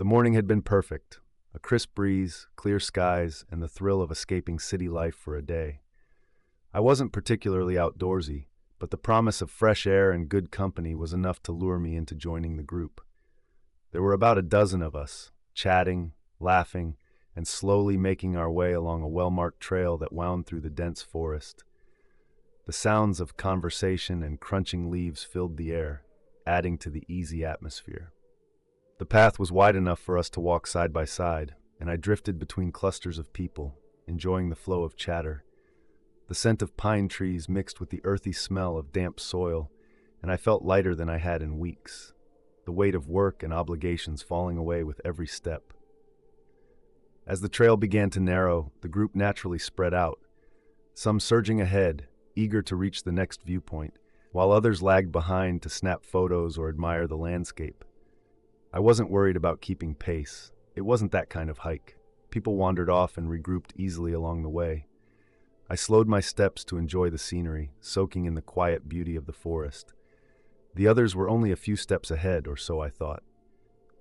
The morning had been perfect. A crisp breeze, clear skies, and the thrill of escaping city life for a day. I wasn't particularly outdoorsy, but the promise of fresh air and good company was enough to lure me into joining the group. There were about a dozen of us, chatting, laughing, and slowly making our way along a well-marked trail that wound through the dense forest. The sounds of conversation and crunching leaves filled the air, adding to the easy atmosphere. The path was wide enough for us to walk side by side, and I drifted between clusters of people, enjoying the flow of chatter. The scent of pine trees mixed with the earthy smell of damp soil, and I felt lighter than I had in weeks, the weight of work and obligations falling away with every step. As the trail began to narrow, the group naturally spread out, some surging ahead, eager to reach the next viewpoint, while others lagged behind to snap photos or admire the landscape. I wasn't worried about keeping pace. It wasn't that kind of hike. People wandered off and regrouped easily along the way. I slowed my steps to enjoy the scenery, soaking in the quiet beauty of the forest. The others were only a few steps ahead, or so I thought.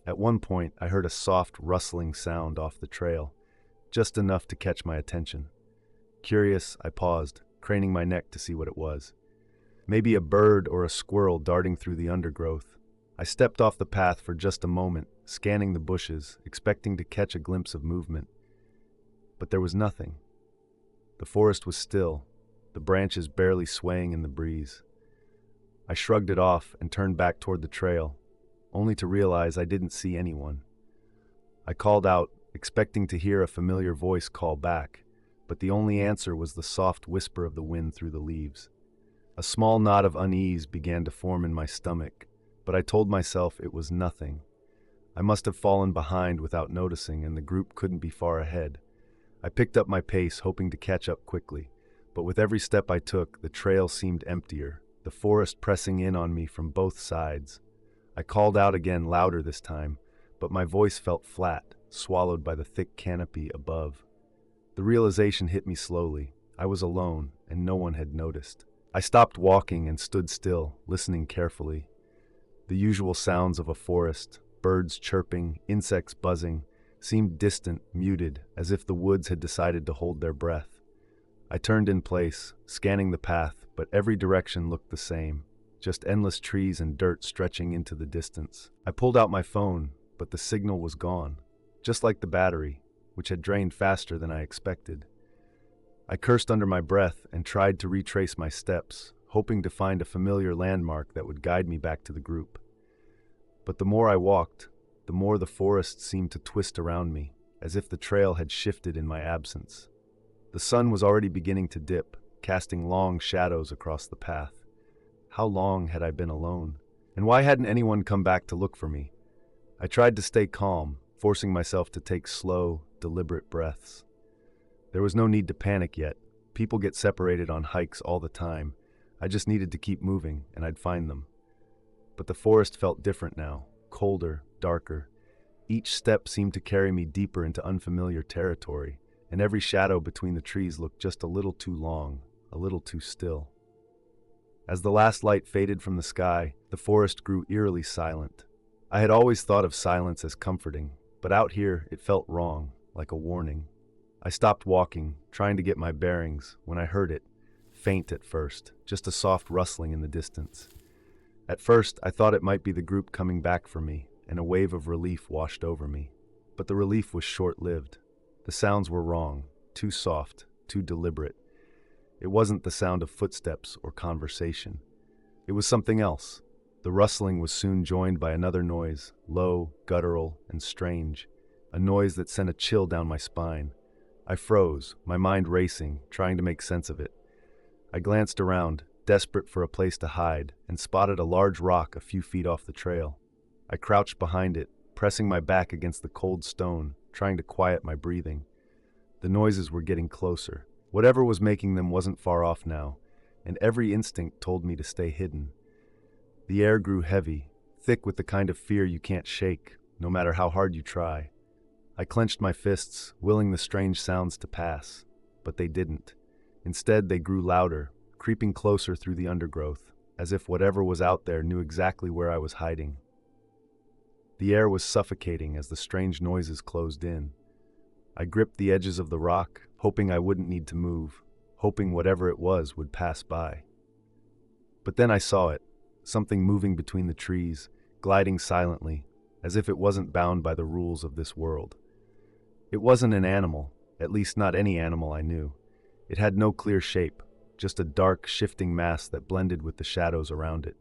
At one point, I heard a soft, rustling sound off the trail, just enough to catch my attention. Curious, I paused, craning my neck to see what it was. Maybe a bird or a squirrel darting through the undergrowth. I stepped off the path for just a moment, scanning the bushes, expecting to catch a glimpse of movement. But there was nothing. The forest was still, the branches barely swaying in the breeze. I shrugged it off and turned back toward the trail, only to realize I didn't see anyone. I called out, expecting to hear a familiar voice call back, but the only answer was the soft whisper of the wind through the leaves. A small knot of unease began to form in my stomach, but I told myself it was nothing. I must have fallen behind without noticing, and the group couldn't be far ahead. I picked up my pace, hoping to catch up quickly, but with every step I took, the trail seemed emptier, the forest pressing in on me from both sides. I called out again, louder this time, but my voice felt flat, swallowed by the thick canopy above. The realization hit me slowly. I was alone, and no one had noticed. I stopped walking and stood still, listening carefully. The usual sounds of a forest, birds chirping, insects buzzing, seemed distant, muted, as if the woods had decided to hold their breath. I turned in place, scanning the path, but every direction looked the same, just endless trees and dirt stretching into the distance. I pulled out my phone, but the signal was gone, just like the battery, which had drained faster than I expected. I cursed under my breath and tried to retrace my steps, hoping to find a familiar landmark that would guide me back to the group. But the more I walked, the more the forest seemed to twist around me, as if the trail had shifted in my absence. The sun was already beginning to dip, casting long shadows across the path. How long had I been alone? And why hadn't anyone come back to look for me? I tried to stay calm, forcing myself to take slow, deliberate breaths. There was no need to panic yet. People get separated on hikes all the time. I just needed to keep moving, and I'd find them. But the forest felt different now, colder, darker. Each step seemed to carry me deeper into unfamiliar territory, and every shadow between the trees looked just a little too long, a little too still. As the last light faded from the sky, the forest grew eerily silent. I had always thought of silence as comforting, but out here it felt wrong, like a warning. I stopped walking, trying to get my bearings, when I heard it, faint at first, just a soft rustling in the distance. At first, I thought it might be the group coming back for me, and a wave of relief washed over me. But the relief was short-lived. The sounds were wrong, too soft, too deliberate. It wasn't the sound of footsteps or conversation. It was something else. The rustling was soon joined by another noise, low, guttural, and strange, a noise that sent a chill down my spine. I froze, my mind racing, trying to make sense of it. I glanced around, desperate for a place to hide, and spotted a large rock a few feet off the trail. I crouched behind it, pressing my back against the cold stone, trying to quiet my breathing. The noises were getting closer. Whatever was making them wasn't far off now, and every instinct told me to stay hidden. The air grew heavy, thick with the kind of fear you can't shake, no matter how hard you try. I clenched my fists, willing the strange sounds to pass, but they didn't. Instead, they grew louder, creeping closer through the undergrowth, as if whatever was out there knew exactly where I was hiding. The air was suffocating as the strange noises closed in. I gripped the edges of the rock, hoping I wouldn't need to move, hoping whatever it was would pass by. But then I saw it, something moving between the trees, gliding silently, as if it wasn't bound by the rules of this world. It wasn't an animal, at least not any animal I knew. It had no clear shape, just a dark, shifting mass that blended with the shadows around it.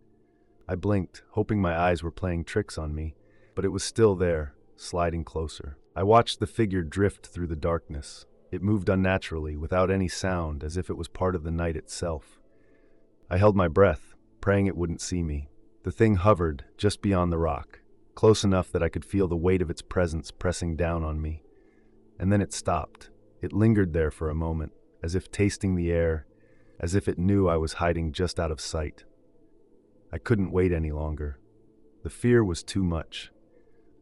I blinked, hoping my eyes were playing tricks on me, but it was still there, sliding closer. I watched the figure drift through the darkness. It moved unnaturally, without any sound, as if it was part of the night itself. I held my breath, praying it wouldn't see me. The thing hovered just beyond the rock, close enough that I could feel the weight of its presence pressing down on me. And then it stopped. It lingered there for a moment, as if tasting the air, as if it knew I was hiding just out of sight. I couldn't wait any longer. The fear was too much.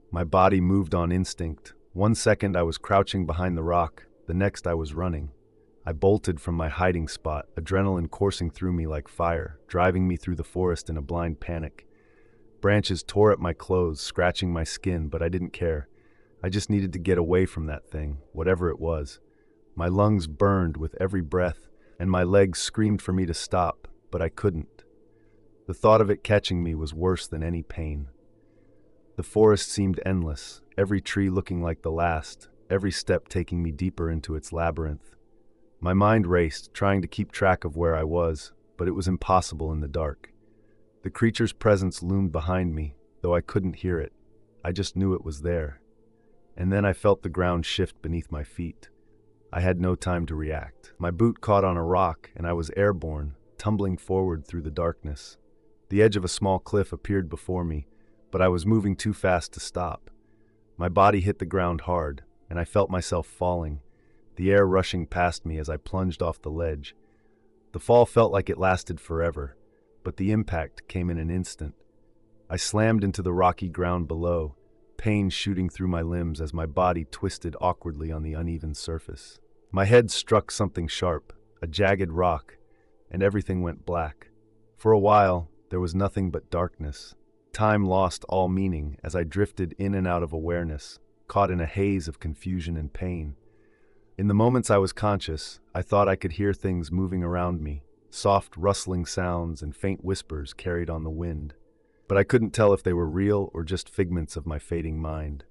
My body moved on instinct. 1 second I was crouching behind the rock, the next I was running. I bolted from my hiding spot, adrenaline coursing through me like fire, driving me through the forest in a blind panic. Branches tore at my clothes, scratching my skin, but I didn't care. I just needed to get away from that thing, whatever it was. My lungs burned with every breath, and my legs screamed for me to stop, but I couldn't. The thought of it catching me was worse than any pain. The forest seemed endless, every tree looking like the last, every step taking me deeper into its labyrinth. My mind raced, trying to keep track of where I was, but it was impossible in the dark. The creature's presence loomed behind me, though I couldn't hear it. I just knew it was there. And then I felt the ground shift beneath my feet. I had no time to react. My boot caught on a rock, and I was airborne, tumbling forward through the darkness. The edge of a small cliff appeared before me, but I was moving too fast to stop. My body hit the ground hard, and I felt myself falling, the air rushing past me as I plunged off the ledge. The fall felt like it lasted forever, but the impact came in an instant. I slammed into the rocky ground below, pain shooting through my limbs as my body twisted awkwardly on the uneven surface. My head struck something sharp, a jagged rock, and everything went black. For a while, there was nothing but darkness. Time lost all meaning as I drifted in and out of awareness, caught in a haze of confusion and pain. In the moments I was conscious, I thought I could hear things moving around me, soft rustling sounds and faint whispers carried on the wind. But I couldn't tell if they were real or just figments of my fading mind.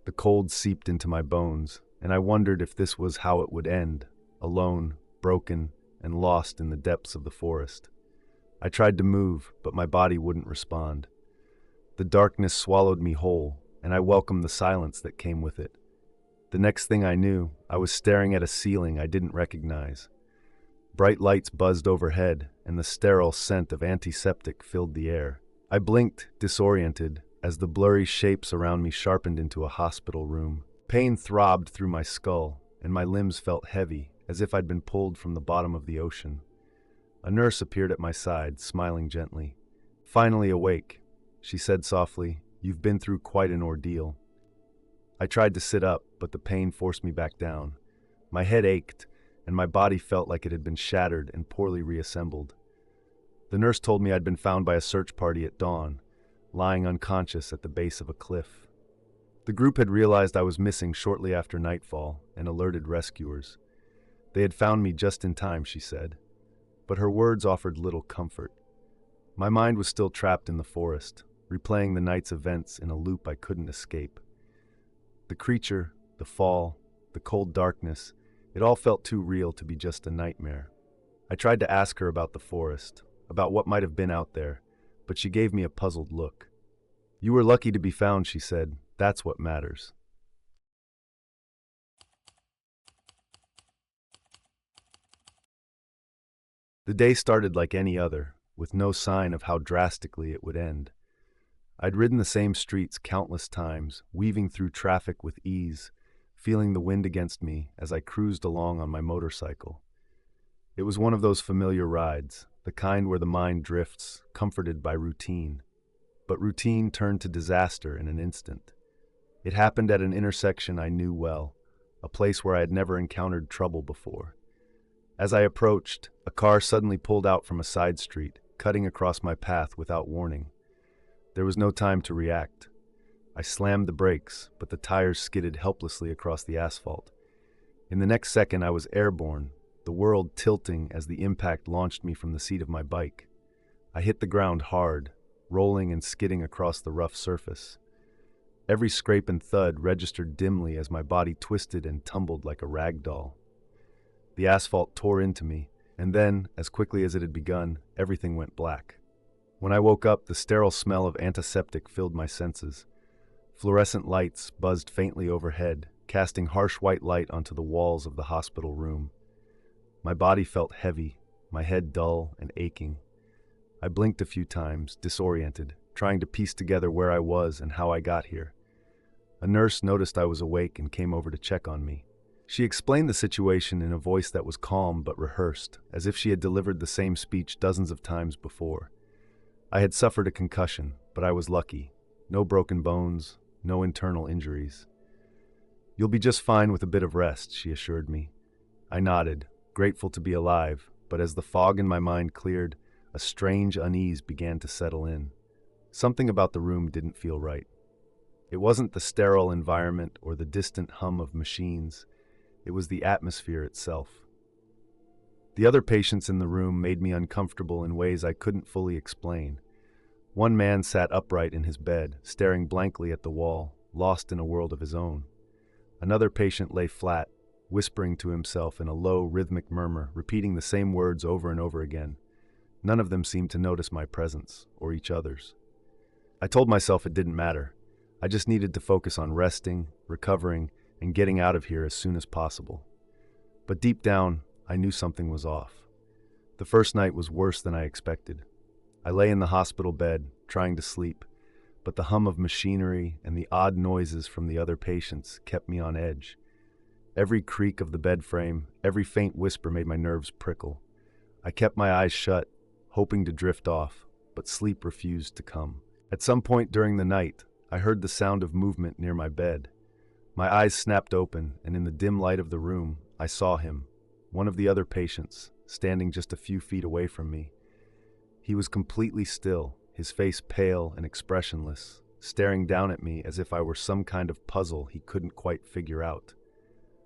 The cold seeped into my bones, and I wondered if this was how it would end, alone, broken, and lost in the depths of the forest. I tried to move, but my body wouldn't respond. The darkness swallowed me whole, and I welcomed the silence that came with it. The next thing I knew, I was staring at a ceiling I didn't recognize. Bright lights buzzed overhead, and the sterile scent of antiseptic filled the air. I blinked, disoriented, as the blurry shapes around me sharpened into a hospital room. Pain throbbed through my skull, and my limbs felt heavy, as if I'd been pulled from the bottom of the ocean. A nurse appeared at my side, smiling gently. Finally awake, she said softly, "You've been through quite an ordeal." I tried to sit up, but the pain forced me back down. My head ached, and my body felt like it had been shattered and poorly reassembled. The nurse told me I'd been found by a search party at dawn, lying unconscious at the base of a cliff. The group had realized I was missing shortly after nightfall and alerted rescuers. They had found me just in time, she said. But her words offered little comfort. My mind was still trapped in the forest, replaying the night's events in a loop I couldn't escape. The creature, the fall, the cold darkness, it all felt too real to be just a nightmare. I tried to ask her about the forest, about what might have been out there, but she gave me a puzzled look. "You were lucky to be found," she said. "That's what matters." The day started like any other, with no sign of how drastically it would end. I'd ridden the same streets countless times, weaving through traffic with ease, feeling the wind against me as I cruised along on my motorcycle. It was one of those familiar rides, the kind where the mind drifts, comforted by routine. But routine turned to disaster in an instant. It happened at an intersection I knew well, a place where I had never encountered trouble before. As I approached, a car suddenly pulled out from a side street, cutting across my path without warning. There was no time to react. I slammed the brakes, but the tires skidded helplessly across the asphalt. In the next second, I was airborne, the world tilting as the impact launched me from the seat of my bike. I hit the ground hard, rolling and skidding across the rough surface. Every scrape and thud registered dimly as my body twisted and tumbled like a rag doll. The asphalt tore into me, and then, as quickly as it had begun, everything went black. When I woke up, the sterile smell of antiseptic filled my senses. Fluorescent lights buzzed faintly overhead, casting harsh white light onto the walls of the hospital room. My body felt heavy, my head dull and aching. I blinked a few times, disoriented, trying to piece together where I was and how I got here. A nurse noticed I was awake and came over to check on me. She explained the situation in a voice that was calm but rehearsed, as if she had delivered the same speech dozens of times before. I had suffered a concussion, but I was lucky. No broken bones, no internal injuries. "You'll be just fine with a bit of rest," she assured me. I nodded, grateful to be alive, but as the fog in my mind cleared, a strange unease began to settle in. Something about the room didn't feel right. It wasn't the sterile environment or the distant hum of machines. It was the atmosphere itself. The other patients in the room made me uncomfortable in ways I couldn't fully explain. One man sat upright in his bed, staring blankly at the wall, lost in a world of his own. Another patient lay flat, whispering to himself in a low, rhythmic murmur, repeating the same words over and over again. None of them seemed to notice my presence, or each other's. I told myself it didn't matter. I just needed to focus on resting, recovering, and getting out of here as soon as possible. But deep down, I knew something was off. The first night was worse than I expected. I lay in the hospital bed, trying to sleep, but the hum of machinery and the odd noises from the other patients kept me on edge. Every creak of the bed frame, every faint whisper made my nerves prickle. I kept my eyes shut, hoping to drift off, but sleep refused to come. At some point during the night, I heard the sound of movement near my bed. My eyes snapped open, and in the dim light of the room, I saw him, one of the other patients, standing just a few feet away from me. He was completely still, his face pale and expressionless, staring down at me as if I were some kind of puzzle he couldn't quite figure out.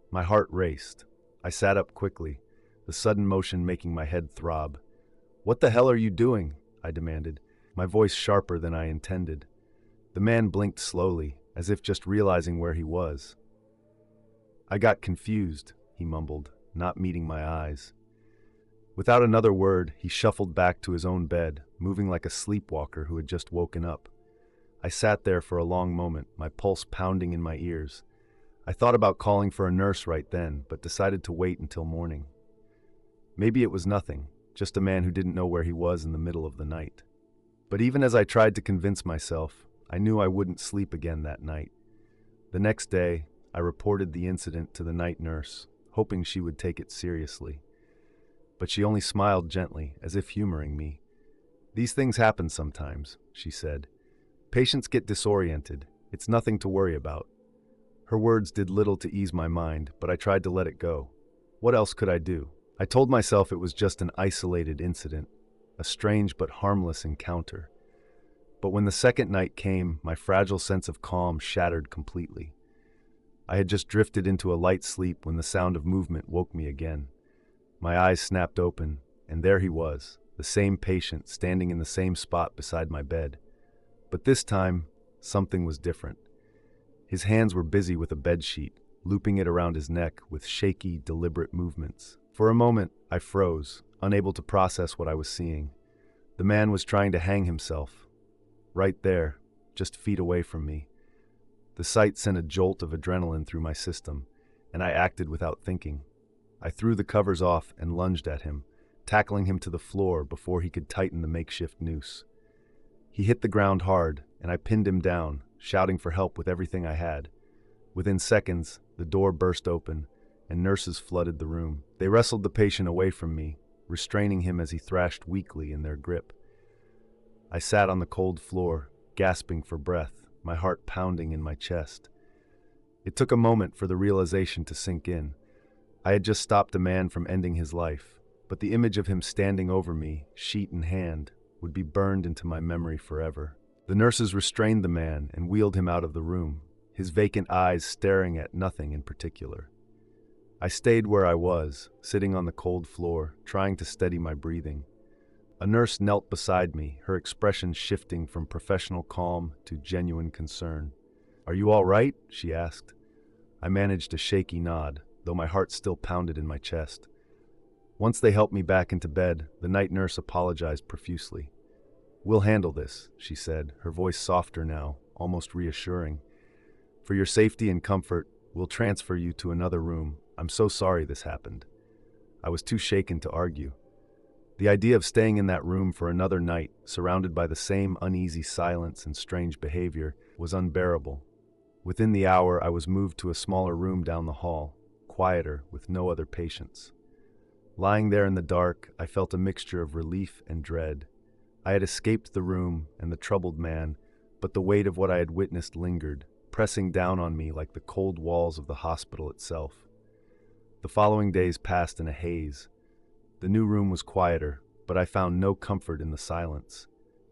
My heart raced. I sat up quickly, the sudden motion making my head throb. "What the hell are you doing?" I demanded, my voice sharper than I intended. The man blinked slowly, as if just realizing where he was. "I got confused," he mumbled, not meeting my eyes. Without another word, he shuffled back to his own bed, moving like a sleepwalker who had just woken up. I sat there for a long moment, my pulse pounding in my ears. I thought about calling for a nurse right then, but decided to wait until morning. Maybe it was nothing, just a man who didn't know where he was in the middle of the night. But even as I tried to convince myself, I knew I wouldn't sleep again that night. The next day, I reported the incident to the night nurse, hoping she would take it seriously. But she only smiled gently, as if humoring me. "These things happen sometimes," she said. "Patients get disoriented. It's nothing to worry about." Her words did little to ease my mind, but I tried to let it go. What else could I do? I told myself it was just an isolated incident, a strange but harmless encounter. But when the second night came, my fragile sense of calm shattered completely. I had just drifted into a light sleep when the sound of movement woke me again. My eyes snapped open, and there he was, the same patient standing in the same spot beside my bed. But this time, something was different. His hands were busy with a bedsheet, looping it around his neck with shaky, deliberate movements. For a moment, I froze, unable to process what I was seeing. The man was trying to hang himself. Right there, just feet away from me. The sight sent a jolt of adrenaline through my system, and I acted without thinking. I threw the covers off and lunged at him, tackling him to the floor before he could tighten the makeshift noose. He hit the ground hard, and I pinned him down, shouting for help with everything I had. Within seconds, the door burst open, and nurses flooded the room. They wrestled the patient away from me, restraining him as he thrashed weakly in their grip. I sat on the cold floor, gasping for breath, my heart pounding in my chest. It took a moment for the realization to sink in. I had just stopped a man from ending his life, but the image of him standing over me, sheet in hand, would be burned into my memory forever. The nurses restrained the man and wheeled him out of the room, his vacant eyes staring at nothing in particular. I stayed where I was, sitting on the cold floor, trying to steady my breathing. A nurse knelt beside me, her expression shifting from professional calm to genuine concern. "Are you all right?" she asked. I managed a shaky nod, though my heart still pounded in my chest. Once they helped me back into bed, the night nurse apologized profusely. "We'll handle this," she said, her voice softer now, almost reassuring. "For your safety and comfort, we'll transfer you to another room. I'm so sorry this happened." I was too shaken to argue. The idea of staying in that room for another night, surrounded by the same uneasy silence and strange behavior, was unbearable. Within the hour, I was moved to a smaller room down the hall, quieter, with no other patients. Lying there in the dark, I felt a mixture of relief and dread. I had escaped the room and the troubled man, but the weight of what I had witnessed lingered, pressing down on me like the cold walls of the hospital itself. The following days passed in a haze. The new room was quieter, but I found no comfort in the silence.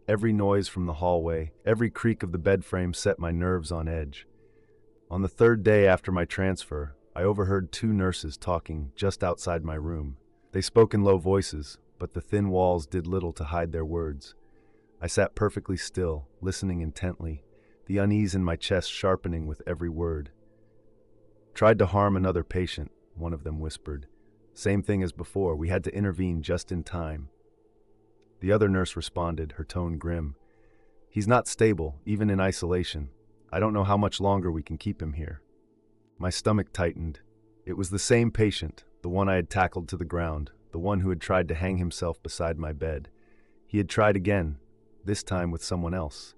Every noise from the hallway, every creak of the bed frame set my nerves on edge. On the third day after my transfer, I overheard two nurses talking just outside my room. They spoke in low voices, but the thin walls did little to hide their words. I sat perfectly still, listening intently, the unease in my chest sharpening with every word. "Tried to harm another patient," one of them whispered. "Same thing as before, we had to intervene just in time." The other nurse responded, her tone grim. "He's not stable, even in isolation. I don't know how much longer we can keep him here." My stomach tightened. It was the same patient, the one I had tackled to the ground, the one who had tried to hang himself beside my bed. He had tried again, this time with someone else.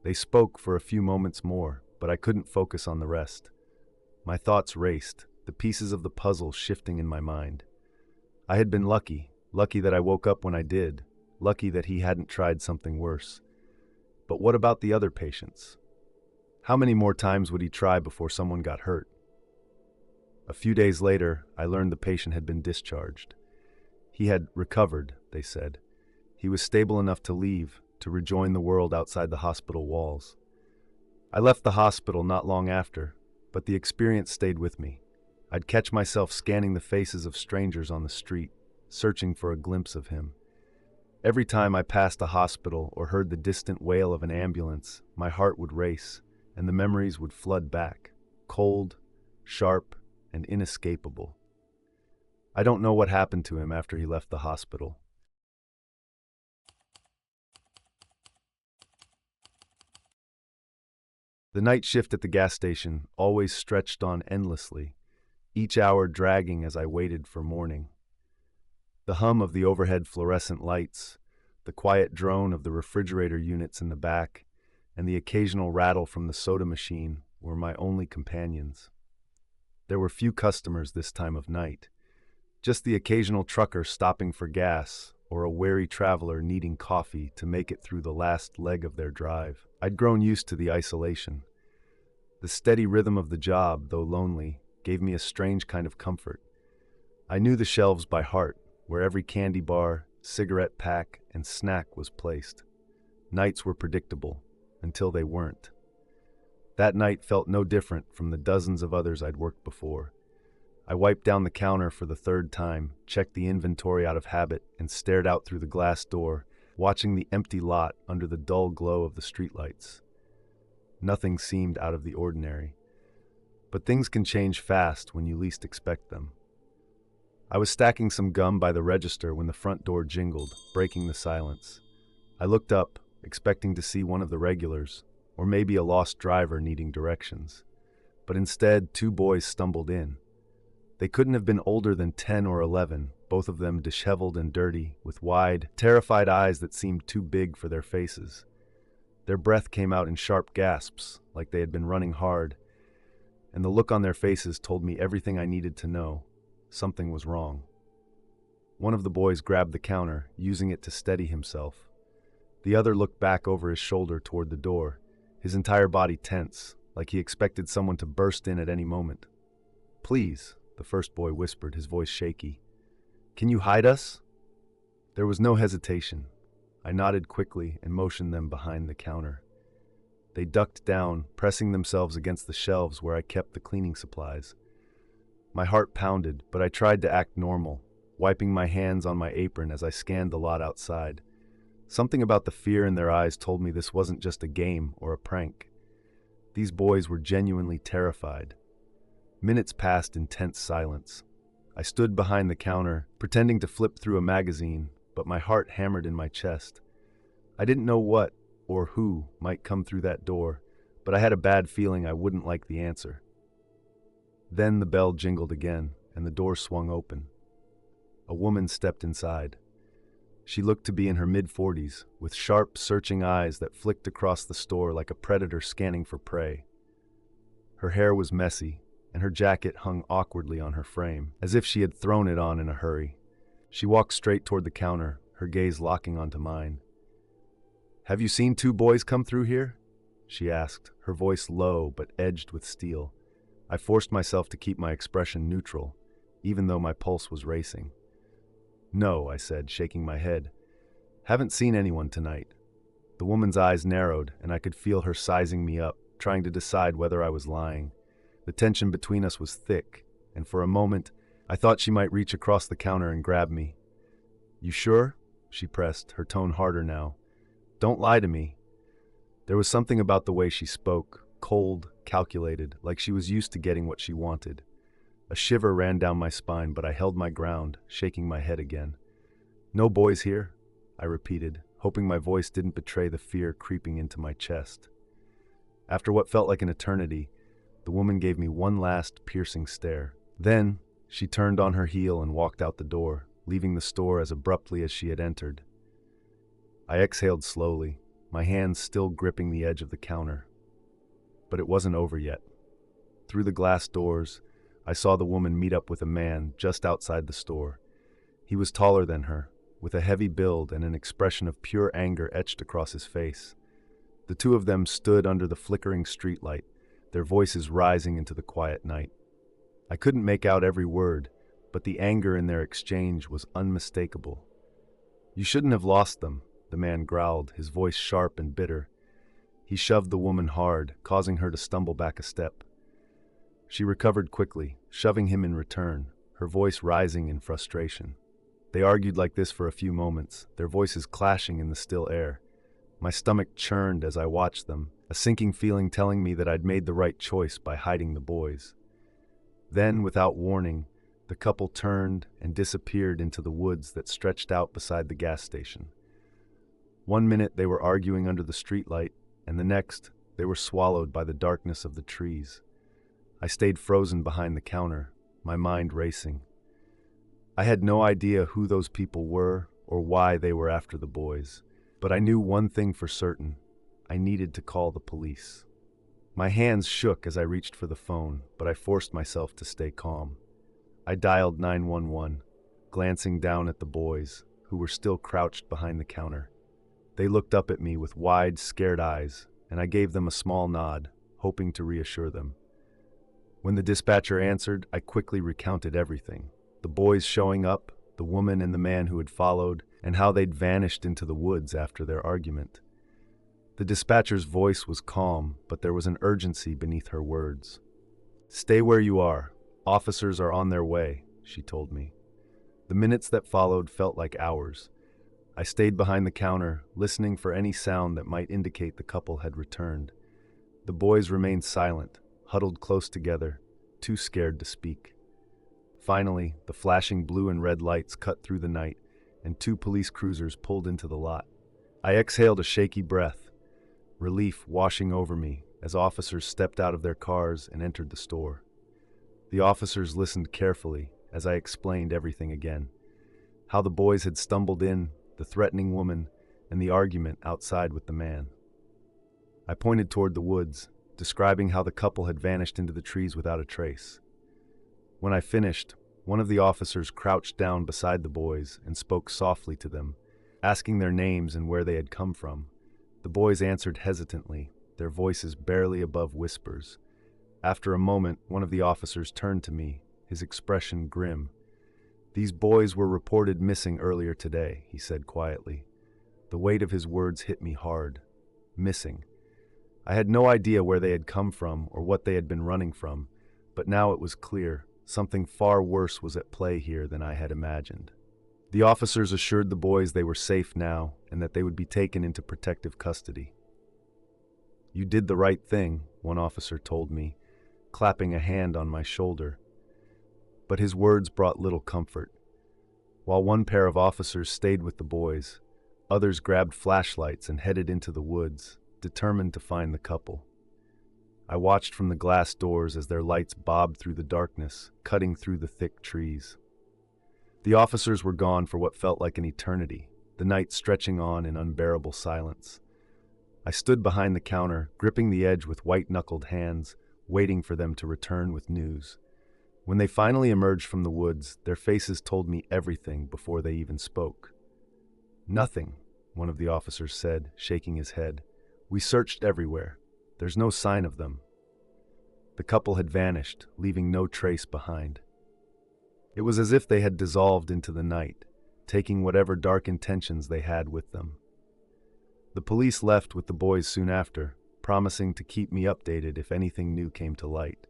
They spoke for a few moments more, but I couldn't focus on the rest. My thoughts raced, the pieces of the puzzle shifting in my mind. I had been lucky that I woke up when I did, lucky that he hadn't tried something worse. But what about the other patients? How many more times would he try before someone got hurt? A few days later, I learned the patient had been discharged. He had recovered, they said. He was stable enough to leave, to rejoin the world outside the hospital walls. I left the hospital not long after, but the experience stayed with me. I'd catch myself scanning the faces of strangers on the street, searching for a glimpse of him. Every time I passed a hospital or heard the distant wail of an ambulance, my heart would race, and the memories would flood back, cold, sharp, and inescapable. I don't know what happened to him after he left the hospital. The night shift at the gas station always stretched on endlessly, each hour dragging as I waited for morning. The hum of the overhead fluorescent lights, the quiet drone of the refrigerator units in the back, and the occasional rattle from the soda machine were my only companions. There were few customers this time of night, just the occasional trucker stopping for gas or a wary traveler needing coffee to make it through the last leg of their drive. I'd grown used to the isolation. The steady rhythm of the job, though lonely, gave me a strange kind of comfort. I knew the shelves by heart, where every candy bar, cigarette pack, and snack was placed. Nights were predictable, until they weren't. That night felt no different from the dozens of others I'd worked before. I wiped down the counter for the third time, checked the inventory out of habit, and stared out through the glass door, watching the empty lot under the dull glow of the streetlights. Nothing seemed out of the ordinary. But things can change fast when you least expect them. I was stacking some gum by the register when the front door jingled, breaking the silence. I looked up, expecting to see one of the regulars, or maybe a lost driver needing directions. But instead, two boys stumbled in. They couldn't have been older than 10 or 11, both of them disheveled and dirty, with wide, terrified eyes that seemed too big for their faces. Their breath came out in sharp gasps, like they had been running hard, and the look on their faces told me everything I needed to know. Something was wrong. One of the boys grabbed the counter, using it to steady himself. The other looked back over his shoulder toward the door, his entire body tense, like he expected someone to burst in at any moment. "Please," the first boy whispered, his voice shaky. "Can you hide us?" There was no hesitation. I nodded quickly and motioned them behind the counter. They ducked down, pressing themselves against the shelves where I kept the cleaning supplies. My heart pounded, but I tried to act normal, wiping my hands on my apron as I scanned the lot outside. Something about the fear in their eyes told me this wasn't just a game or a prank. These boys were genuinely terrified. Minutes passed in tense silence. I stood behind the counter, pretending to flip through a magazine, but my heart hammered in my chest. I didn't know what or who might come through that door, but I had a bad feeling I wouldn't like the answer. Then the bell jingled again, and the door swung open. A woman stepped inside. She looked to be in her mid-40s, with sharp, searching eyes that flicked across the store like a predator scanning for prey. Her hair was messy, and her jacket hung awkwardly on her frame, as if she had thrown it on in a hurry. She walked straight toward the counter, her gaze locking onto mine. "Have you seen two boys come through here?" she asked, her voice low but edged with steel. I forced myself to keep my expression neutral, even though my pulse was racing. "No," I said, shaking my head. "Haven't seen anyone tonight." The woman's eyes narrowed, and I could feel her sizing me up, trying to decide whether I was lying. The tension between us was thick, and for a moment, I thought she might reach across the counter and grab me. "You sure?" she pressed, her tone harder now. "Don't lie to me." There was something about the way she spoke, cold, calculated, like she was used to getting what she wanted. A shiver ran down my spine, but I held my ground, shaking my head again. "No boys here," I repeated, hoping my voice didn't betray the fear creeping into my chest. After what felt like an eternity, the woman gave me one last piercing stare. Then, she turned on her heel and walked out the door, leaving the store as abruptly as she had entered. I exhaled slowly, my hands still gripping the edge of the counter. But it wasn't over yet. Through the glass doors, I saw the woman meet up with a man just outside the store. He was taller than her, with a heavy build and an expression of pure anger etched across his face. The two of them stood under the flickering streetlight, their voices rising into the quiet night. I couldn't make out every word, but the anger in their exchange was unmistakable. "You shouldn't have lost them," the man growled, his voice sharp and bitter. He shoved the woman hard, causing her to stumble back a step. She recovered quickly, shoving him in return, her voice rising in frustration. They argued like this for a few moments, their voices clashing in the still air. My stomach churned as I watched them, a sinking feeling telling me that I'd made the right choice by hiding the boys. Then, without warning, the couple turned and disappeared into the woods that stretched out beside the gas station. One minute they were arguing under the streetlight, and the next they were swallowed by the darkness of the trees. I stayed frozen behind the counter, my mind racing. I had no idea who those people were or why they were after the boys, but I knew one thing for certain: I needed to call the police. My hands shook as I reached for the phone, but I forced myself to stay calm. I dialed 911, glancing down at the boys, who were still crouched behind the counter. They looked up at me with wide, scared eyes, and I gave them a small nod, hoping to reassure them. When the dispatcher answered, I quickly recounted everything: the boys showing up, the woman and the man who had followed, and how they'd vanished into the woods after their argument. The dispatcher's voice was calm, but there was an urgency beneath her words. "Stay where you are. Officers are on their way," she told me. The minutes that followed felt like hours. I stayed behind the counter, listening for any sound that might indicate the couple had returned. The boys remained silent, huddled close together, too scared to speak. Finally, the flashing blue and red lights cut through the night, and two police cruisers pulled into the lot. I exhaled a shaky breath, relief washing over me as officers stepped out of their cars and entered the store. The officers listened carefully as I explained everything again: how the boys had stumbled in, the threatening woman, and the argument outside with the man. I pointed toward the woods, describing how the couple had vanished into the trees without a trace. When I finished, one of the officers crouched down beside the boys and spoke softly to them, asking their names and where they had come from. The boys answered hesitantly, their voices barely above whispers. After a moment, one of the officers turned to me, his expression grim. "These boys were reported missing earlier today," he said quietly. The weight of his words hit me hard. Missing. I had no idea where they had come from or what they had been running from, but now it was clear something far worse was at play here than I had imagined. The officers assured the boys they were safe now and that they would be taken into protective custody. "You did the right thing," one officer told me, clapping a hand on my shoulder. But his words brought little comfort. While one pair of officers stayed with the boys, others grabbed flashlights and headed into the woods, determined to find the couple. I watched from the glass doors as their lights bobbed through the darkness, cutting through the thick trees. The officers were gone for what felt like an eternity, the night stretching on in unbearable silence. I stood behind the counter, gripping the edge with white-knuckled hands, waiting for them to return with news. When they finally emerged from the woods, their faces told me everything before they even spoke. "Nothing," one of the officers said, shaking his head. "We searched everywhere. There's no sign of them." The couple had vanished, leaving no trace behind. It was as if they had dissolved into the night, taking whatever dark intentions they had with them. The police left with the boys soon after, promising to keep me updated if anything new came to light.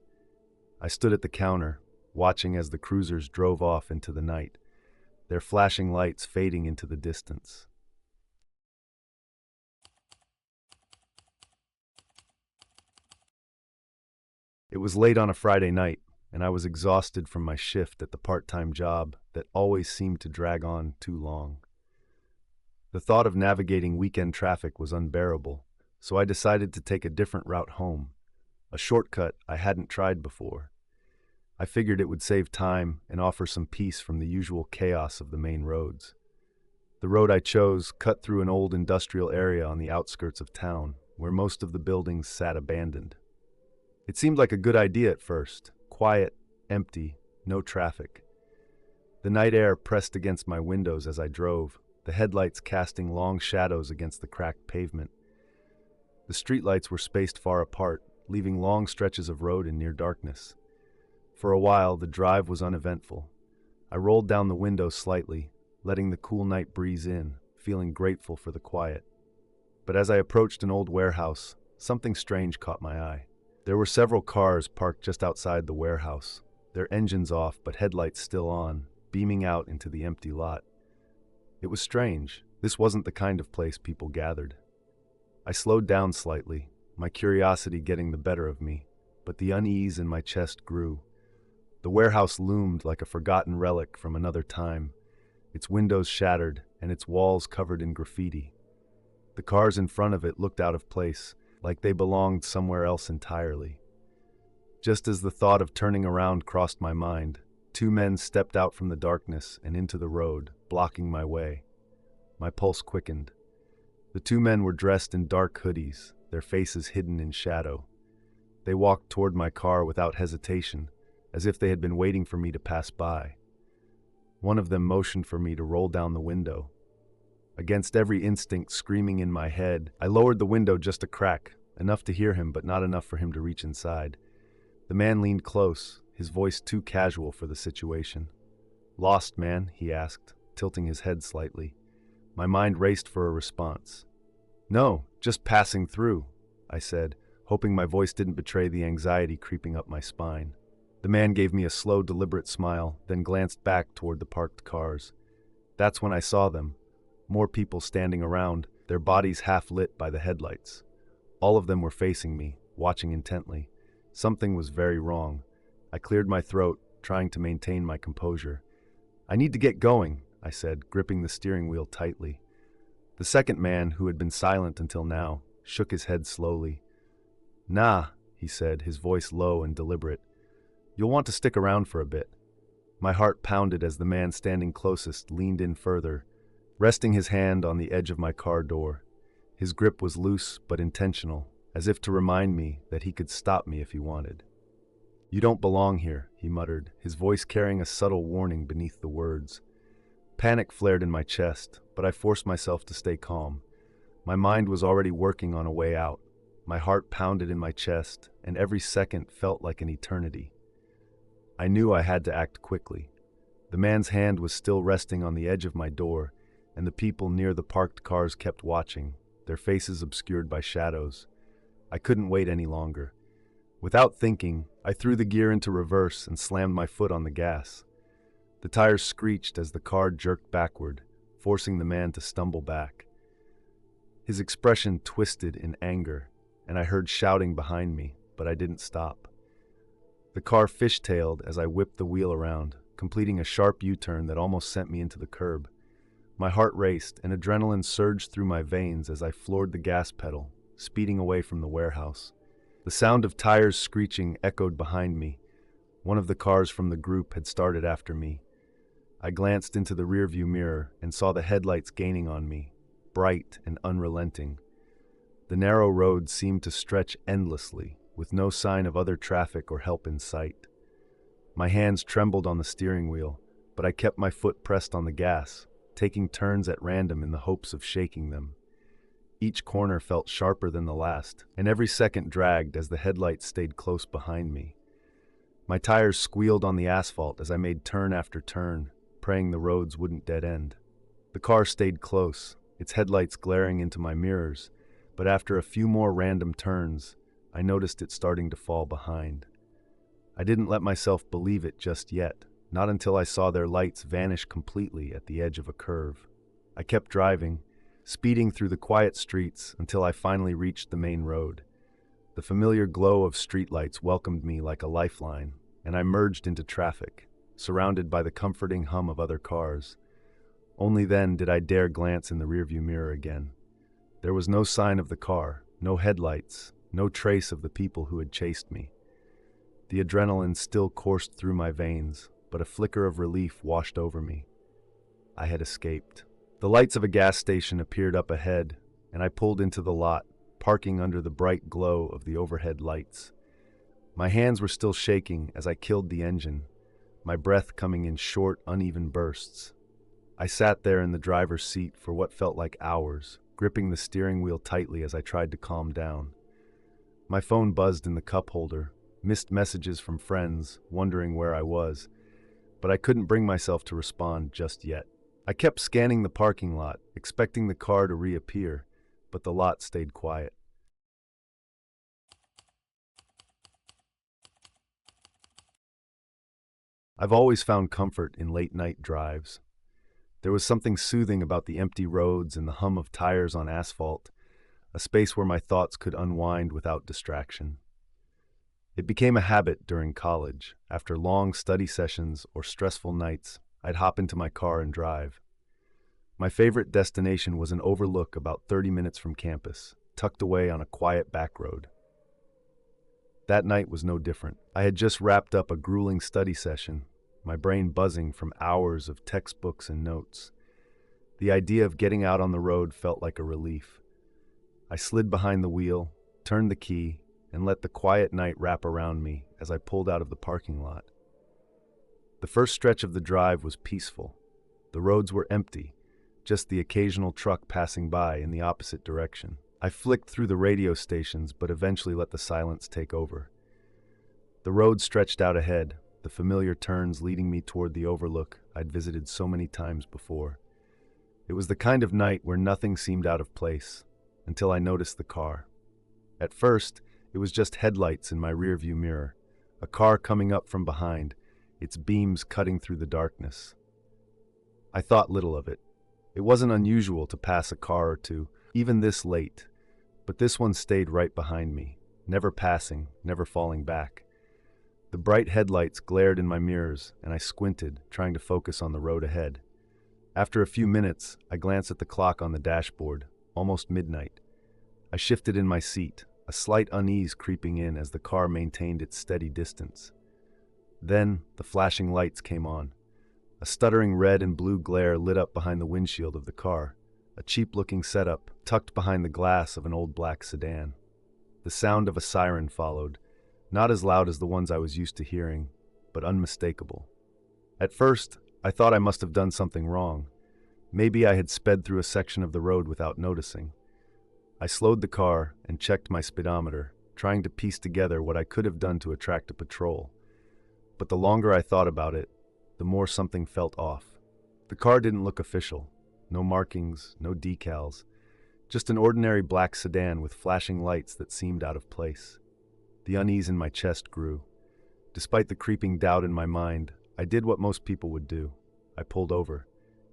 I stood at the counter, watching as the cruisers drove off into the night, their flashing lights fading into the distance. It was late on a Friday night, and I was exhausted from my shift at the part-time job that always seemed to drag on too long. The thought of navigating weekend traffic was unbearable, so I decided to take a different route home, a shortcut I hadn't tried before. I figured it would save time and offer some peace from the usual chaos of the main roads. The road I chose cut through an old industrial area on the outskirts of town, where most of the buildings sat abandoned. It seemed like a good idea at first. Quiet, empty, no traffic. The night air pressed against my windows as I drove, the headlights casting long shadows against the cracked pavement. The streetlights were spaced far apart, leaving long stretches of road in near darkness. For a while, the drive was uneventful. I rolled down the window slightly, letting the cool night breeze in, feeling grateful for the quiet. But as I approached an old warehouse, something strange caught my eye. There were several cars parked just outside the warehouse, their engines off but headlights still on, beaming out into the empty lot. It was strange. This wasn't the kind of place people gathered. I slowed down slightly, my curiosity getting the better of me, but the unease in my chest grew. The warehouse loomed like a forgotten relic from another time, its windows shattered and its walls covered in graffiti. The cars in front of it looked out of place, like they belonged somewhere else entirely. Just as the thought of turning around crossed my mind, two men stepped out from the darkness and into the road, blocking my way. My pulse quickened. The two men were dressed in dark hoodies, their faces hidden in shadow. They walked toward my car without hesitation, as if they had been waiting for me to pass by. One of them motioned for me to roll down the window. Against every instinct screaming in my head, I lowered the window just a crack, enough to hear him but not enough for him to reach inside. The man leaned close, his voice too casual for the situation. "Lost, man?" he asked, tilting his head slightly. My mind raced for a response. "No, just passing through," I said, hoping my voice didn't betray the anxiety creeping up my spine. The man gave me a slow, deliberate smile, then glanced back toward the parked cars. That's when I saw them. More people standing around, their bodies half lit by the headlights. All of them were facing me, watching intently. Something was very wrong. I cleared my throat, trying to maintain my composure. "I need to get going," I said, gripping the steering wheel tightly. The second man, who had been silent until now, shook his head slowly. "Nah," he said, his voice low and deliberate. "You'll want to stick around for a bit." My heart pounded as the man standing closest leaned in further, resting his hand on the edge of my car door. His grip was loose but intentional, as if to remind me that he could stop me if he wanted. "You don't belong here," he muttered, his voice carrying a subtle warning beneath the words. Panic flared in my chest, but I forced myself to stay calm. My mind was already working on a way out. My heart pounded in my chest, and every second felt like an eternity. I knew I had to act quickly. The man's hand was still resting on the edge of my door, and the people near the parked cars kept watching, their faces obscured by shadows. I couldn't wait any longer. Without thinking, I threw the gear into reverse and slammed my foot on the gas. The tires screeched as the car jerked backward, forcing the man to stumble back. His expression twisted in anger, and I heard shouting behind me, but I didn't stop. The car fishtailed as I whipped the wheel around, completing a sharp U-turn that almost sent me into the curb. My heart raced, and adrenaline surged through my veins as I floored the gas pedal, speeding away from the warehouse. The sound of tires screeching echoed behind me. One of the cars from the group had started after me. I glanced into the rearview mirror and saw the headlights gaining on me, bright and unrelenting. The narrow road seemed to stretch endlessly, with no sign of other traffic or help in sight. My hands trembled on the steering wheel, but I kept my foot pressed on the gas, taking turns at random in the hopes of shaking them. Each corner felt sharper than the last, and every second dragged as the headlights stayed close behind me. My tires squealed on the asphalt as I made turn after turn, praying the roads wouldn't dead end. The car stayed close, its headlights glaring into my mirrors, but after a few more random turns, I noticed it starting to fall behind. I didn't let myself believe it just yet, not until I saw their lights vanish completely at the edge of a curve. I kept driving, speeding through the quiet streets until I finally reached the main road. The familiar glow of streetlights welcomed me like a lifeline, and I merged into traffic, surrounded by the comforting hum of other cars. Only then did I dare glance in the rearview mirror again. There was no sign of the car, no headlights, no trace of the people who had chased me. The adrenaline still coursed through my veins, but a flicker of relief washed over me. I had escaped. The lights of a gas station appeared up ahead, and I pulled into the lot, parking under the bright glow of the overhead lights. My hands were still shaking as I killed the engine, my breath coming in short, uneven bursts. I sat there in the driver's seat for what felt like hours, gripping the steering wheel tightly as I tried to calm down. My phone buzzed in the cup holder, missed messages from friends, wondering where I was, but I couldn't bring myself to respond just yet. I kept scanning the parking lot, expecting the car to reappear, but the lot stayed quiet. I've always found comfort in late-night drives. There was something soothing about the empty roads and the hum of tires on asphalt, a space where my thoughts could unwind without distraction. It became a habit during college. After long study sessions or stressful nights, I'd hop into my car and drive. My favorite destination was an overlook about 30 minutes from campus, tucked away on a quiet back road. That night was no different. I had just wrapped up a grueling study session, my brain buzzing from hours of textbooks and notes. The idea of getting out on the road felt like a relief. I slid behind the wheel, turned the key, and let the quiet night wrap around me as I pulled out of the parking lot. The first stretch of the drive was peaceful. The roads were empty, just the occasional truck passing by in the opposite direction. I flicked through the radio stations, but eventually let the silence take over. The road stretched out ahead, the familiar turns leading me toward the overlook I'd visited so many times before. It was the kind of night where nothing seemed out of place, until I noticed the car. At first, it was just headlights in my rearview mirror, a car coming up from behind, its beams cutting through the darkness. I thought little of it. It wasn't unusual to pass a car or two, even this late, but this one stayed right behind me, never passing, never falling back. The bright headlights glared in my mirrors, and I squinted, trying to focus on the road ahead. After a few minutes, I glanced at the clock on the dashboard, almost midnight. I shifted in my seat, a slight unease creeping in as the car maintained its steady distance. Then, the flashing lights came on. A stuttering red and blue glare lit up behind the windshield of the car, a cheap-looking setup tucked behind the glass of an old black sedan. The sound of a siren followed, not as loud as the ones I was used to hearing, but unmistakable. At first, I thought I must have done something wrong. Maybe I had sped through a section of the road without noticing. I slowed the car and checked my speedometer, trying to piece together what I could have done to attract a patrol. But the longer I thought about it, the more something felt off. The car didn't look official. no markings, no decals. Just an ordinary black sedan with flashing lights that seemed out of place. The unease in my chest grew. Despite the creeping doubt in my mind, I did what most people would do. I pulled over.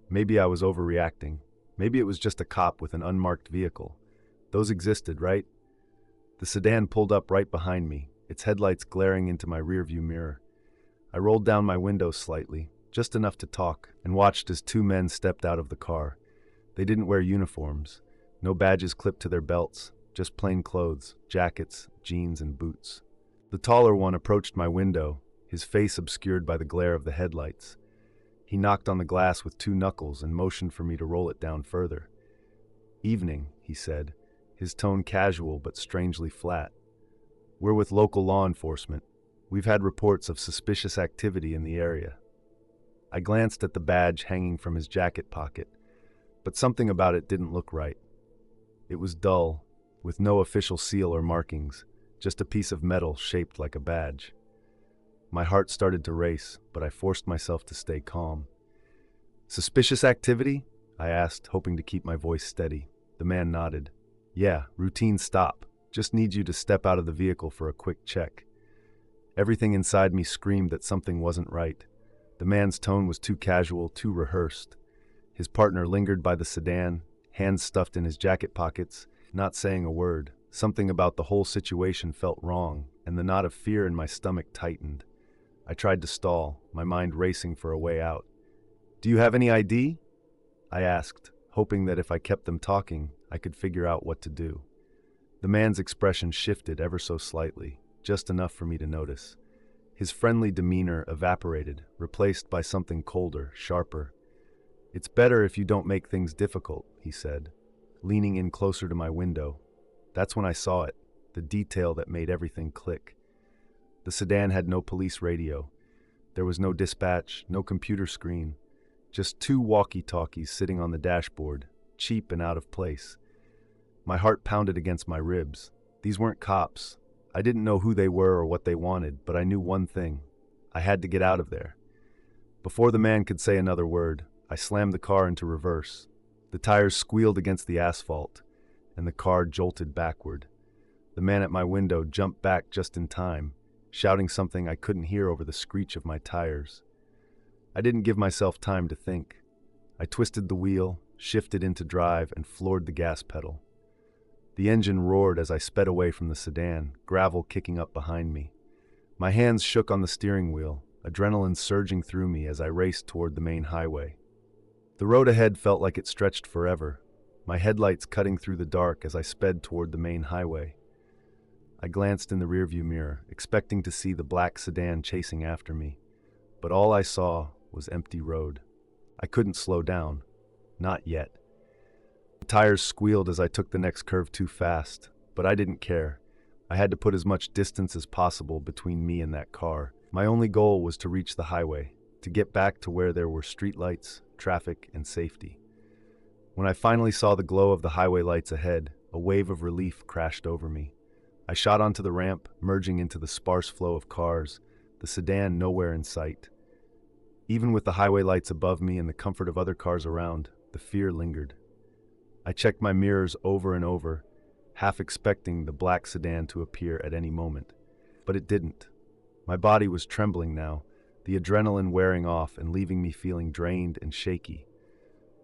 Maybe I was overreacting. Maybe it was just a cop with an unmarked vehicle. Those existed, right? The sedan pulled up right behind me, its headlights glaring into my rearview mirror. I rolled down my window slightly, just enough to talk, and watched as two men stepped out of the car. They didn't wear uniforms. No badges clipped to their belts, just plain clothes, jackets, jeans, and boots. The taller one approached my window, his face obscured by the glare of the headlights. He knocked on the glass with two knuckles and motioned for me to roll it down further. "Evening," he said, his tone casual but strangely flat. "We're with local law enforcement. We've had reports of suspicious activity in the area." I glanced at the badge hanging from his jacket pocket, but something about it didn't look right. It was dull, with no official seal or markings, just a piece of metal shaped like a badge. My heart started to race, but I forced myself to stay calm. "Suspicious activity?" I asked, hoping to keep my voice steady. The man nodded. "Yeah, routine stop. Just need you to step out of the vehicle for a quick check." Everything inside me screamed that something wasn't right. The man's tone was too casual, too rehearsed. His partner lingered by the sedan, hands stuffed in his jacket pockets, not saying a word. Something about the whole situation felt wrong, and the knot of fear in my stomach tightened. I tried to stall, my mind racing for a way out. "Do you have any ID?" I asked, hoping that if I kept them talking, I could figure out what to do. The man's expression shifted ever so slightly, just enough for me to notice. His friendly demeanor evaporated, replaced by something colder, sharper. "It's better if you don't make things difficult," he said, leaning in closer to my window. That's when I saw it, the detail that made everything click. The sedan had no police radio. There was no dispatch, no computer screen, just two walkie-talkies sitting on the dashboard, cheap and out of place. My heart pounded against my ribs. These weren't cops. I didn't know who they were or what they wanted, but I knew one thing. I had to get out of there. Before the man could say another word, I slammed the car into reverse. The tires squealed against the asphalt, and the car jolted backward. The man at my window jumped back just in time, shouting something I couldn't hear over the screech of my tires. I didn't give myself time to think. I twisted the wheel, shifted into drive, and floored the gas pedal. The engine roared as I sped away from the sedan, gravel kicking up behind me. My hands shook on the steering wheel, adrenaline surging through me as I raced toward the main highway. The road ahead felt like it stretched forever, my headlights cutting through the dark as I sped toward the main highway. I glanced in the rearview mirror, expecting to see the black sedan chasing after me, but all I saw was empty road. I couldn't slow down. Not yet. The tires squealed as I took the next curve too fast, but I didn't care. I had to put as much distance as possible between me and that car. My only goal was to reach the highway, to get back to where there were streetlights, traffic, and safety. When I finally saw the glow of the highway lights ahead, a wave of relief crashed over me. I shot onto the ramp, merging into the sparse flow of cars, the sedan nowhere in sight. Even with the highway lights above me and the comfort of other cars around, the fear lingered. I checked my mirrors over and over, half expecting the black sedan to appear at any moment. But it didn't. My body was trembling now, the adrenaline wearing off and leaving me feeling drained and shaky.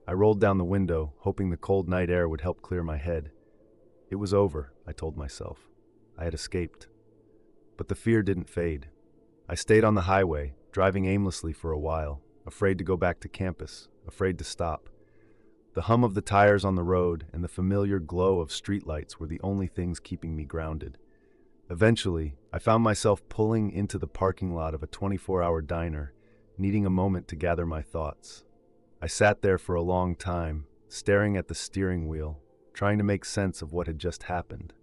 I rolled down the window, hoping the cold night air would help clear my head. It was over, I told myself. I had escaped. But the fear didn't fade. I stayed on the highway, driving aimlessly for a while, afraid to go back to campus, afraid to stop. The hum of the tires on the road and the familiar glow of streetlights were the only things keeping me grounded. Eventually, I found myself pulling into the parking lot of a 24-hour diner, needing a moment to gather my thoughts. I sat there for a long time, staring at the steering wheel, trying to make sense of what had just happened.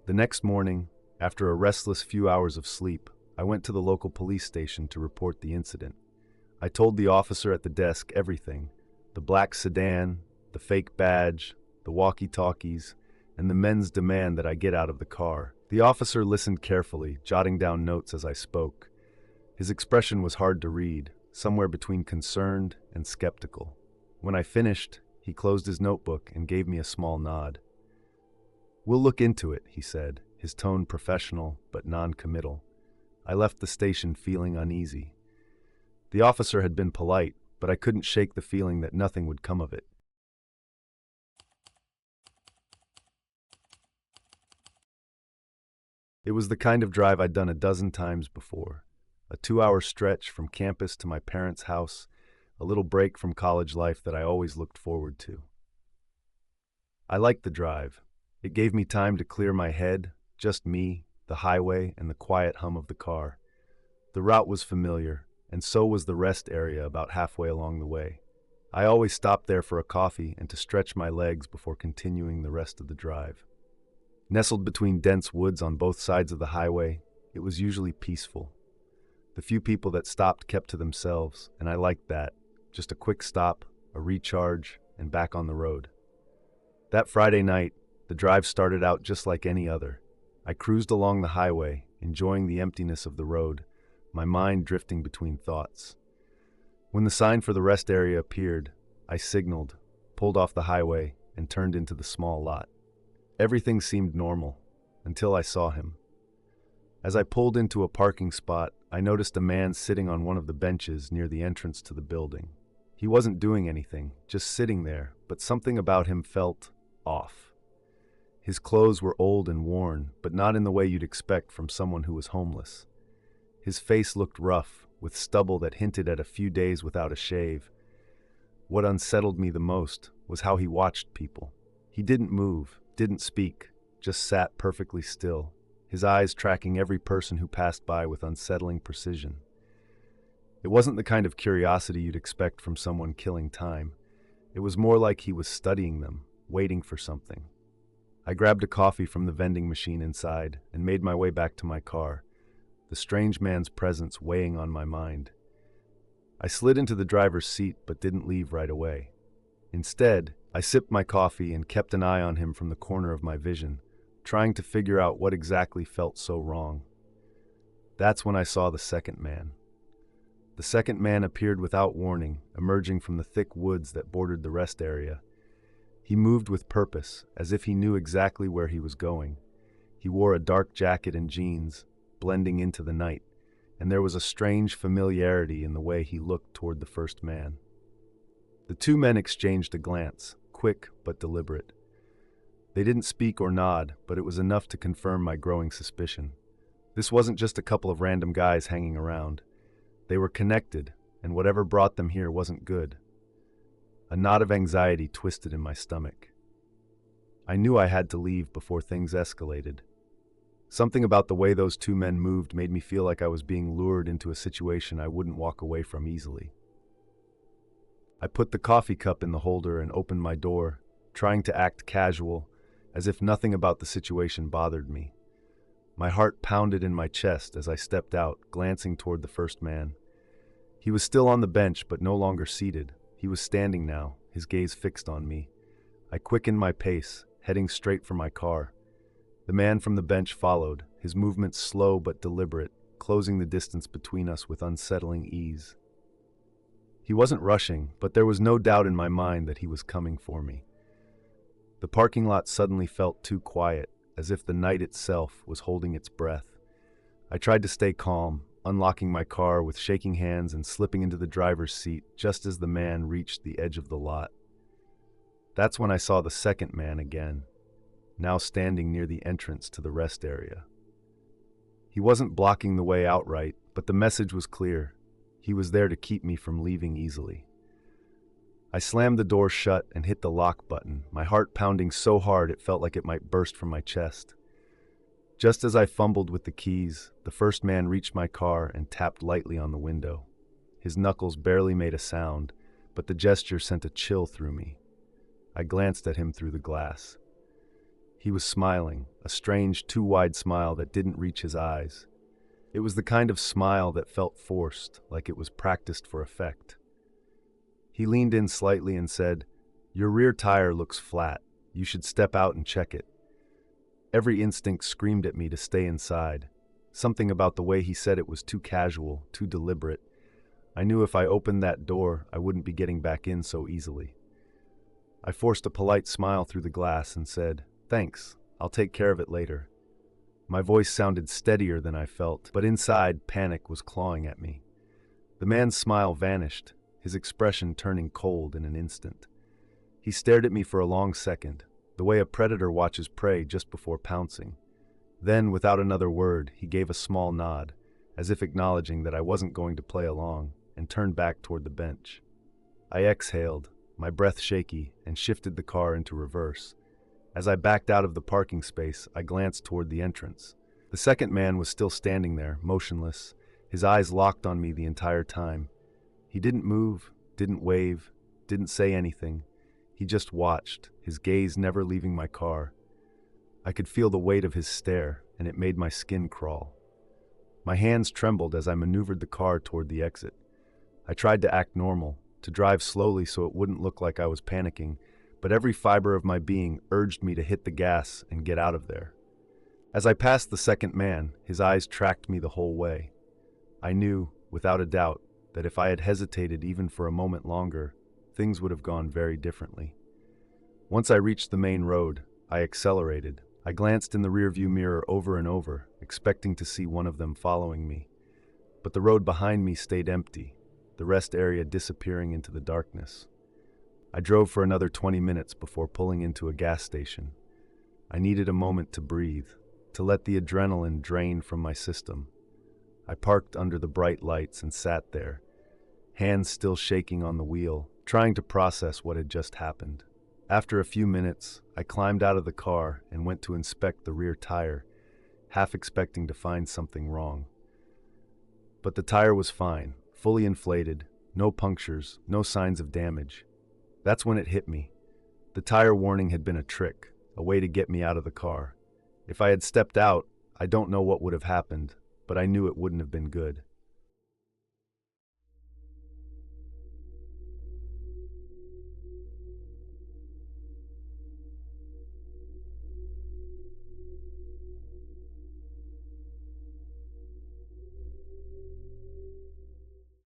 The next morning, after a restless few hours of sleep, I went to the local police station to report the incident. I told the officer at the desk everything: the black sedan, the fake badge, the walkie-talkies, and the men's demand that I get out of the car. The officer listened carefully, jotting down notes as I spoke. His expression was hard to read, somewhere between concerned and skeptical. When I finished, he closed his notebook and gave me a small nod. "We'll look into it," he said, his tone professional but non-committal. I left the station feeling uneasy. The officer had been polite, but I couldn't shake the feeling that nothing would come of it. It was the kind of drive I'd done a dozen times before. A 2-hour stretch from campus to my parents' house, a little break from college life that I always looked forward to. I liked the drive. It gave me time to clear my head, just me, the highway, and the quiet hum of the car. The route was familiar, and so was the rest area about halfway along the way. I always stopped there for a coffee and to stretch my legs before continuing the rest of the drive. Nestled between dense woods on both sides of the highway, it was usually peaceful. The few people that stopped kept to themselves, and I liked that. Just a quick stop, a recharge, and back on the road. That Friday night, the drive started out just like any other. I cruised along the highway, enjoying the emptiness of the road, my mind drifting between thoughts. When the sign for the rest area appeared, I signaled, pulled off the highway, and turned into the small lot. Everything seemed normal, until I saw him. As I pulled into a parking spot, I noticed a man sitting on one of the benches near the entrance to the building. He wasn't doing anything, just sitting there, but something about him felt off. His clothes were old and worn, but not in the way you'd expect from someone who was homeless. His face looked rough, with stubble that hinted at a few days without a shave. What unsettled me the most was how he watched people. He didn't move, didn't speak, just sat perfectly still, his eyes tracking every person who passed by with unsettling precision. It wasn't the kind of curiosity you'd expect from someone killing time. It was more like he was studying them, waiting for something. I grabbed a coffee from the vending machine inside and made my way back to my car, the strange man's presence weighing on my mind. I slid into the driver's seat but didn't leave right away. Instead, I sipped my coffee and kept an eye on him from the corner of my vision, trying to figure out what exactly felt so wrong. That's when I saw the second man. The second man appeared without warning, emerging from the thick woods that bordered the rest area. He moved with purpose, as if he knew exactly where he was going. He wore a dark jacket and jeans, blending into the night, and there was a strange familiarity in the way he looked toward the first man. The two men exchanged a glance, quick but deliberate. They didn't speak or nod, but it was enough to confirm my growing suspicion. This wasn't just a couple of random guys hanging around. They were connected, and whatever brought them here wasn't good. A knot of anxiety twisted in my stomach. I knew I had to leave before things escalated. Something about the way those two men moved made me feel like I was being lured into a situation I wouldn't walk away from easily. I put the coffee cup in the holder and opened my door, trying to act casual, as if nothing about the situation bothered me. My heart pounded in my chest as I stepped out, glancing toward the first man. He was still on the bench, but no longer seated. He was standing now, his gaze fixed on me. I quickened my pace, heading straight for my car. The man from the bench followed, his movements slow but deliberate, closing the distance between us with unsettling ease. He wasn't rushing, but there was no doubt in my mind that he was coming for me. The parking lot suddenly felt too quiet, as if the night itself was holding its breath. I tried to stay calm, unlocking my car with shaking hands and slipping into the driver's seat just as the man reached the edge of the lot. That's when I saw the second man again, now standing near the entrance to the rest area. He wasn't blocking the way outright, but the message was clear. He was there to keep me from leaving easily. I slammed the door shut and hit the lock button, my heart pounding so hard it felt like it might burst from my chest. Just as I fumbled with the keys, the first man reached my car and tapped lightly on the window. His knuckles barely made a sound, but the gesture sent a chill through me. I glanced at him through the glass. He was smiling, a strange, too wide smile that didn't reach his eyes. It was the kind of smile that felt forced, like it was practiced for effect. He leaned in slightly and said, "Your rear tire looks flat. You should step out and check it." Every instinct screamed at me to stay inside. Something about the way he said it was too casual, too deliberate. I knew if I opened that door, I wouldn't be getting back in so easily. I forced a polite smile through the glass and said, "Thanks, I'll take care of it later." My voice sounded steadier than I felt, but inside, panic was clawing at me. The man's smile vanished, his expression turning cold in an instant. He stared at me for a long second, the way a predator watches prey just before pouncing. Then, without another word, he gave a small nod, as if acknowledging that I wasn't going to play along, and turned back toward the bench. I exhaled, my breath shaky, and shifted the car into reverse. As I backed out of the parking space, I glanced toward the entrance. The second man was still standing there, motionless, his eyes locked on me the entire time. He didn't move, didn't wave, didn't say anything. He just watched, his gaze never leaving my car. I could feel the weight of his stare, and it made my skin crawl. My hands trembled as I maneuvered the car toward the exit. I tried to act normal, to drive slowly so it wouldn't look like I was panicking, but every fiber of my being urged me to hit the gas and get out of there. As I passed the second man, his eyes tracked me the whole way. I knew, without a doubt, that if I had hesitated even for a moment longer, things would have gone very differently. Once I reached the main road, I accelerated. I glanced in the rearview mirror over and over, expecting to see one of them following me. But the road behind me stayed empty, the rest area disappearing into the darkness. I drove for another 20 minutes before pulling into a gas station. I needed a moment to breathe, to let the adrenaline drain from my system. I parked under the bright lights and sat there, hands still shaking on the wheel, trying to process what had just happened. After a few minutes, I climbed out of the car and went to inspect the rear tire, half expecting to find something wrong. But the tire was fine, fully inflated, no punctures, no signs of damage. That's when it hit me. The tire warning had been a trick, a way to get me out of the car. If I had stepped out, I don't know what would have happened, but I knew it wouldn't have been good.